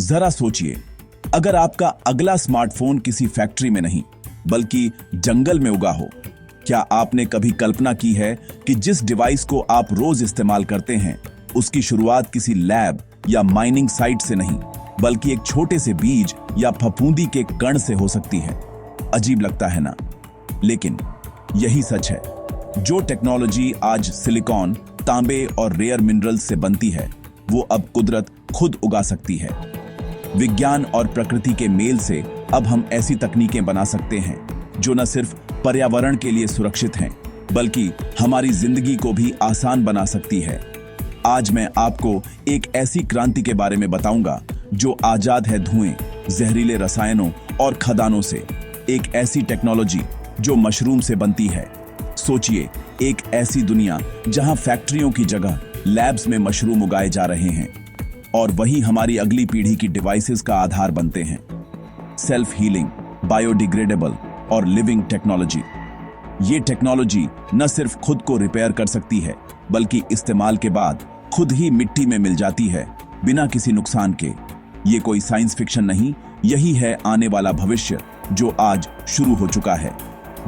जरा सोचिए, अगर आपका अगला स्मार्टफोन किसी फैक्ट्री में नहीं बल्कि जंगल में उगा हो, क्या आपने कभी कल्पना की है कि जिस डिवाइस को आप रोज इस्तेमाल करते हैं उसकी शुरुआत किसी लैब या माइनिंग साइट से नहीं बल्कि एक छोटे से बीज या फफूंदी के कण से हो सकती है। अजीब लगता है ना? लेकिन यही सच है। जो टेक्नोलॉजी आज सिलिकॉन, तांबे और रेयर मिनरल्स से बनती है, वो अब कुदरत खुद उगा सकती है। विज्ञान और प्रकृति के मेल से अब हम ऐसी तकनीकें बना सकते हैं जो न सिर्फ पर्यावरण के लिए सुरक्षित हैं बल्कि हमारी जिंदगी को भी आसान बना सकती है। आज मैं आपको एक ऐसी क्रांति के बारे में बताऊंगा जो आजाद है धुएं, जहरीले रसायनों और खदानों से। एक ऐसी टेक्नोलॉजी जो मशरूम से बनती है। सोचिए, एक ऐसी दुनिया जहां फैक्ट्रियों की जगह लैब्स में मशरूम उगाए जा रहे हैं और वही हमारी अगली पीढ़ी की डिवाइसेस का आधार बनते हैं। सेल्फ हीलिंग, बायोडिग्रेडेबल और लिविंग टेक्नोलॉजी। ये टेक्नोलॉजी न सिर्फ खुद को रिपेयर कर सकती है बल्कि इस्तेमाल के बाद खुद ही मिट्टी में मिल जाती है बिना किसी नुकसान के। ये कोई साइंस फिक्शन नहीं, यही है आने वाला भविष्य जो आज शुरू हो चुका है।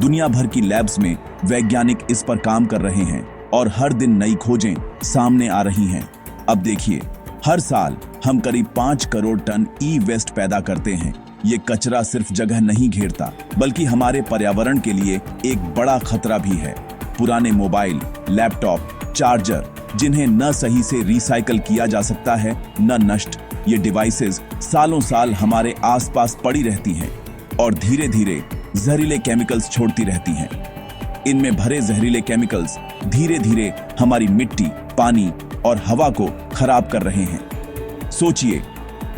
दुनिया भर की लैब्स में वैज्ञानिक इस पर काम कर रहे हैं और हर दिन नई खोजें सामने आ रही हैं। अब देखिए, हर साल हम करीब 5 करोड़ टन ई वेस्ट पैदा करते हैं। ये कचरा सिर्फ जगह नहीं घेरता बल्कि हमारे पर्यावरण के लिए एक बड़ा खतरा भी है। पुराने मोबाइल, लैपटॉप, चार्जर जिन्हें न सही से रिसाइकल किया जा सकता है न नष्ट, ये डिवाइसेस सालों साल हमारे आसपास पड़ी रहती हैं और धीरे धीरे जहरीले केमिकल्स छोड़ती रहती हैं। इनमें भरे जहरीले केमिकल्स धीरे धीरे हमारी मिट्टी, पानी और हवा को खराब कर रहे हैं। सोचिए,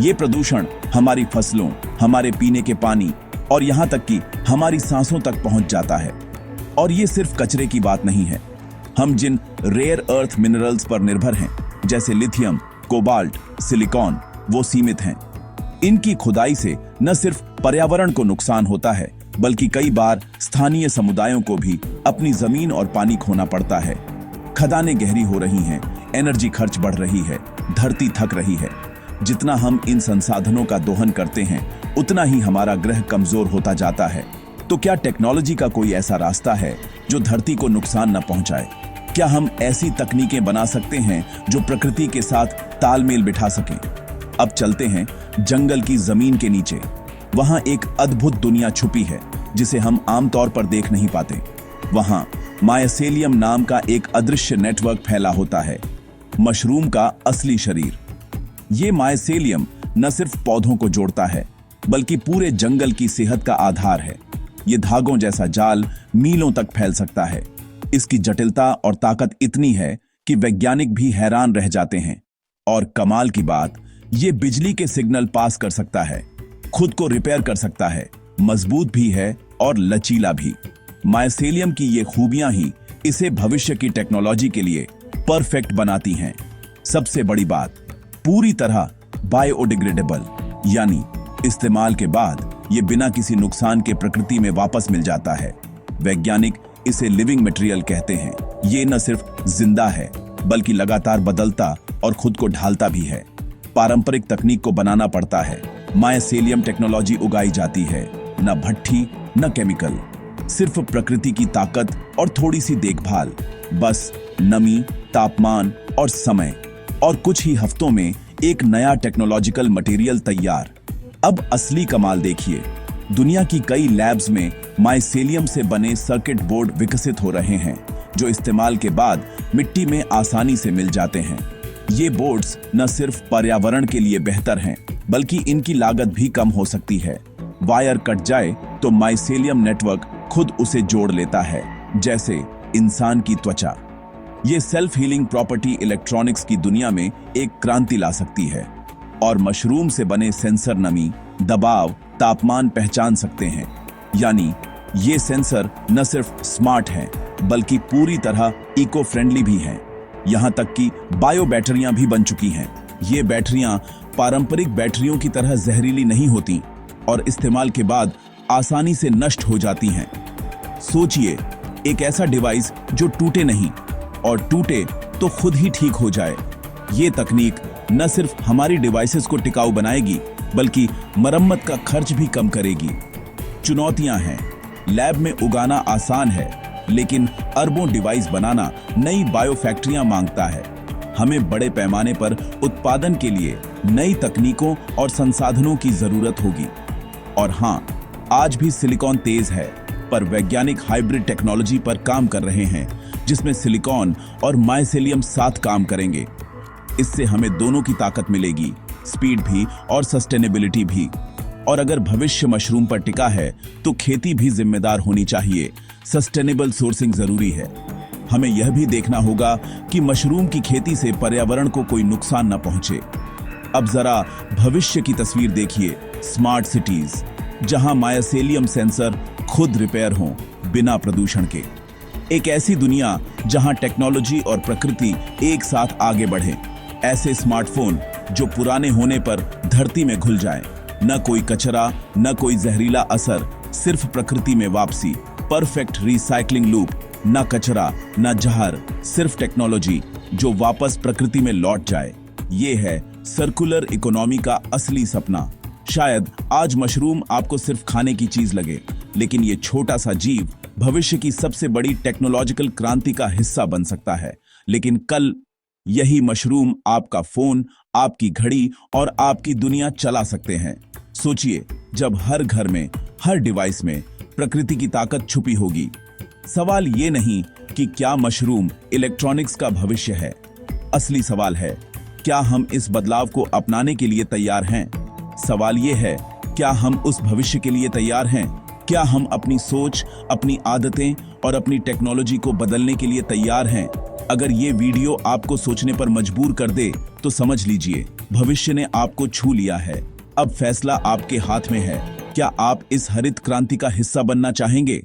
ये प्रदूषण हमारी फसलों, हमारे पीने के पानी और यहाँ तक कि हमारी सांसों तक पहुंच जाता है। और ये सिर्फ कचरे की बात नहीं है। हम जिन रेयर अर्थ मिनरल्स पर निर्भर हैं, जैसे लिथियम, कोबाल्ट, सिलिकॉन, वो सीमित हैं। इनकी खुदाई से न सिर्फ पर्यावरण को नुकसान होता है बल्कि कई बार स्थानीय समुदायों को भी अपनी जमीन और पानी खोना पड़ता है। खदानें गहरी हो रही हैं, एनर्जी खर्च बढ़ रही है, धरती थक रही है। जितना हम इन संसाधनों का दोहन करते हैं उतना ही हमारा ग्रह कमजोर होता जाता है। तो क्या टेक्नोलॉजी का कोई ऐसा रास्ता है जो धरती को नुकसान न पहुंचाए? क्या हम ऐसी तकनीकें बना सकते हैं जो प्रकृति के साथ तालमेल बिठा सकें? अब चलते हैं जंगल की जमीन के नीचे। वहां एक अद्भुत दुनिया छुपी है जिसे हम आमतौर पर देख नहीं पाते। वहां मायसेलियम नाम का एक अदृश्य नेटवर्क फैला होता है, मशरूम का असली शरीर। ये मायसेलियम न सिर्फ पौधों को जोड़ता है बल्कि पूरे जंगल की सेहत का आधार है। ये धागों जैसा जाल मीलों तक फैल सकता है। इसकी जटिलता और ताकत इतनी है कि वैज्ञानिक भी हैरान रह जाते हैं। और कमाल की बात, ये बिजली के सिग्नल पास कर सकता है, खुद को रिपेयर कर सकता है, मजबूत भी है और लचीला भी। मायसेलियम की ये खूबियां ही इसे भविष्य की टेक्नोलॉजी के लिए परफेक्ट बनाती हैं। सबसे बड़ी बात, पूरी तरह बायोडिग्रेडेबल, यानी इस्तेमाल के बाद ये बिना किसी नुकसान के प्रकृति में वापस मिल जाता है। वैज्ञानिक इसे लिविंग मटेरियल कहते हैं। ये न सिर्फ जिंदा है बल्कि लगातार बदलता और खुद को ढालता भी है। पारंपरिक तकनीक को बनाना पड़ता है, मायसेलियम टेक्नोलॉजी उगाई जाती है। न भट्ठी न केमिकल, सिर्फ प्रकृति की ताकत और थोड़ी सी देखभाल। बस नमी, तापमान और समय, और कुछ ही हफ्तों में एक नया टेक्नोलॉजिकल मटेरियल तैयार। अब असली कमाल देखिए, दुनिया की कई लैब्स में मायसेलियम से बने सर्किट बोर्ड विकसित हो रहे हैं जो इस्तेमाल के बाद मिट्टी में आसानी से मिल जाते हैं। ये बोर्ड्स न सिर्फ पर्यावरण के लिए बेहतर हैं बल्कि इनकी लागत भी कम हो सकती है। वायर कट जाए तो मायसेलियम नेटवर्क खुद उसे जोड़ लेता है, जैसे इंसान की त्वचा। ये सेल्फ हीलिंग प्रॉपर्टी इलेक्ट्रॉनिक्स की दुनिया में एक क्रांति ला सकती है। और मशरूम से बने सेंसर नमी, दबाव, तापमान पहचान सकते हैं। यानी ये सेंसर न सिर्फ स्मार्ट हैं बल्कि पूरी तरह इको फ्रेंडली भी हैं। यहाँ तक कि बायो बैटरियां भी बन चुकी हैं। ये बैटरियां पारंपरिक बैटरियों की तरह जहरीली नहीं होती और इस्तेमाल के बाद आसानी से नष्ट हो जाती हैं। सोचिए, एक ऐसा डिवाइस जो टूटे नहीं और टूटे तो खुद ही ठीक हो जाए। ये तकनीक न सिर्फ हमारी डिवाइसेस को टिकाऊ बनाएगी बल्कि मरम्मत का खर्च भी कम करेगी। चुनौतियां हैं, लैब में उगाना आसान है, लेकिन अरबों डिवाइस बनाना नई बायो फैक्ट्रियां मांगता है। हमें बड़े पैमाने पर उत्पादन के लिए नई तकनीकों और संसाधनों की जरूरत होगी। और हाँ, आज भी सिलिकॉन तेज है, पर वैज्ञानिक हाइब्रिड टेक्नोलॉजी पर काम कर रहे हैं, जिसमें सिलिकॉन और माइसेलियम साथ काम करेंगे। इससे हमें दोनों की ताकत मिलेगी, स्पीड भी और सस्टेनेबिलिटी भी। और अगर भविष्य मशरूम पर टिका है तो खेती भी जिम्मेदार होनी चाहिए। सस्टेनेबल सोर्सिंग जरूरी है। हमें यह भी देखना होगा कि मशरूम की खेती से पर्यावरण को कोई नुकसान न पहुंचे। अब जरा भविष्य की तस्वीर देखिए, स्मार्ट सिटीज, जहां माइसेलियम सेंसर खुद रिपेयर हों बिना प्रदूषण के। एक ऐसी दुनिया जहां टेक्नोलॉजी और प्रकृति एक साथ आगे बढ़े। ऐसे स्मार्टफोन जो पुराने होने पर धरती में घुल जाएं। न कोई कचरा, न कोई जहरीला असर, सिर्फ प्रकृति में वापसी। परफेक्ट रिसाइकलिंग लूप, न कचरा न जहर, सिर्फ टेक्नोलॉजी जो वापस प्रकृति में लौट जाए। ये है सर्कुलर इकोनॉमी का असली सपना। शायद आज मशरूम आपको सिर्फ खाने की चीज लगे, लेकिन ये छोटा सा जीव भविष्य की सबसे बड़ी टेक्नोलॉजिकल क्रांति का हिस्सा बन सकता है। लेकिन कल यही मशरूम आपका फोन, आपकी घड़ी और आपकी दुनिया चला सकते हैं। सोचिए, जब हर घर में, हर डिवाइस में प्रकृति की ताकत छुपी होगी। सवाल ये नहीं कि क्या मशरूम इलेक्ट्रॉनिक्स का भविष्य है। असली सवाल है, क्या हम इस बदलाव को अपनाने के लिए तैयार हैं? सवाल ये है, क्या हम उस भविष्य के लिए तैयार हैं? क्या हम अपनी सोच, अपनी आदतें और अपनी टेक्नोलॉजी को बदलने के लिए तैयार हैं? अगर ये वीडियो आपको सोचने पर मजबूर कर दे तो समझ लीजिए, भविष्य ने आपको छू लिया है। अब फैसला आपके हाथ में है। क्या आप इस हरित क्रांति का हिस्सा बनना चाहेंगे?